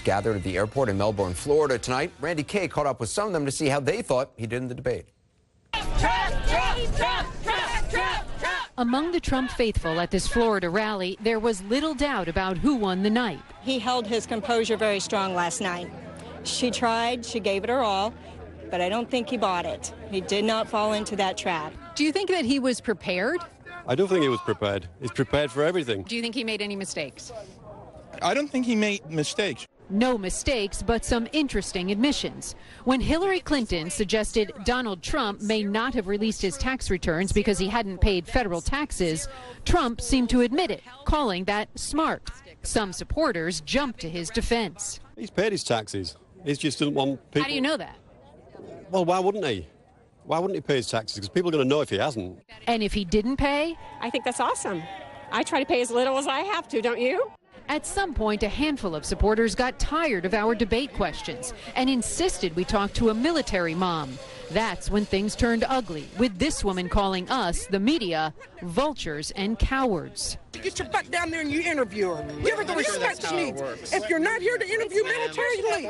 gathered at the airport in Melbourne, Florida tonight. Randy Kay caught up with some of them to see how they thought he did in the debate. Among the Trump faithful at this Florida rally, there was little doubt about who won the night. He held his composure very strong last night. She tried, she gave it her all, but I don't think he bought it. He did not fall into that trap. Do you think that he was prepared? I don't think he was prepared. He's prepared for everything. Do you think he made any mistakes? I don't think he made mistakes. No mistakes, but some interesting admissions. When Hillary Clinton suggested Donald Trump may not have released his tax returns because he hadn't paid federal taxes, Trump seemed to admit it, calling that smart. Some supporters jumped to his defense. He's paid his taxes. He just doesn't want people... How do you know that? Well, why wouldn't he? Why wouldn't he pay his taxes? Because people are going to know if he hasn't. And if he didn't pay? I think that's awesome. I try to pay as little as I have to, don't you? At some point, a handful of supporters got tired of our debate questions and insisted we talk to a military mom. That's when things turned ugly, with this woman calling us, the media, vultures and cowards. Get your butt down there and you interview her. Give her the respect she needs. If you're not here to interview military, leave.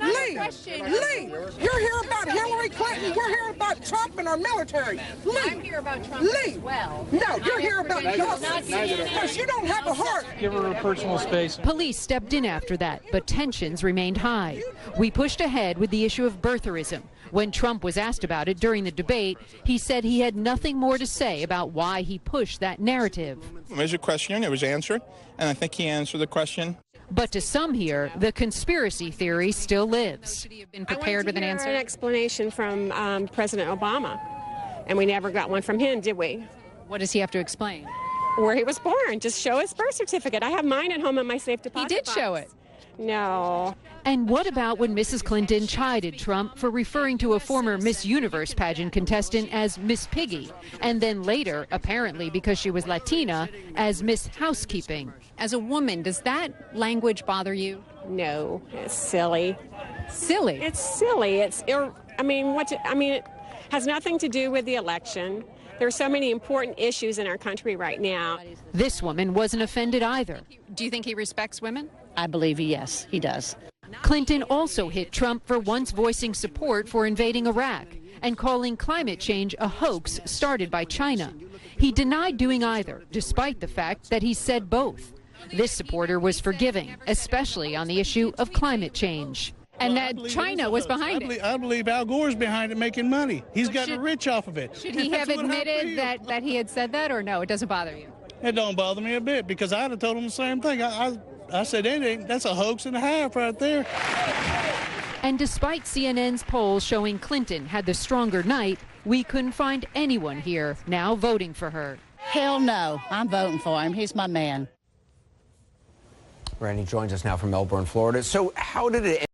Leave. You're here about Hillary Clinton. We're here about Trump and our military. Leave. I'm here about Trump as well. No, you're here about us. Because you don't have a heart. Give her personal space. Police stepped in after that, but tensions remained high. We pushed ahead with the issue of birtherism. When Trump was asked about it during the debate, he said he had nothing more to say about why he pushed that narrative. It was a question, it was answered, and I think he answered the question. But to some here, the conspiracy theory still lives. Been prepared with an answer? An explanation from President Obama, and we never got one from him, did we? What does he have to explain? Where he was born. Just show his birth certificate. I have mine at home in my safe deposit box. Show it. No. And what about when Mrs. Clinton chided Trump for referring to a former Miss Universe pageant contestant as Miss Piggy, and then later, apparently because she was Latina, as Miss Housekeeping? As a woman, does that language bother you? No, it's silly. Silly? It's silly. It has nothing to do with the election. There are so many important issues in our country right now. This woman wasn't offended either. Do you think he respects women? I believe yes, he does. Clinton also hit Trump for once voicing support for invading Iraq and calling climate change a hoax started by China. He denied doing either, despite the fact that he said both. This supporter was forgiving, especially on the issue of climate change. And that China was behind it. I believe Al Gore's behind it making money. He's gotten rich off of it. Should he have admitted that he had said that, or no, it doesn't bother you? It don't bother me a bit, because I'd have told him the same thing. I said, that's a hoax and a half right there. And despite CNN's polls showing Clinton had the stronger night, we couldn't find anyone here now voting for her. Hell no, I'm voting for him. He's my man. Randy joins us now from Melbourne, Florida. So how did it end?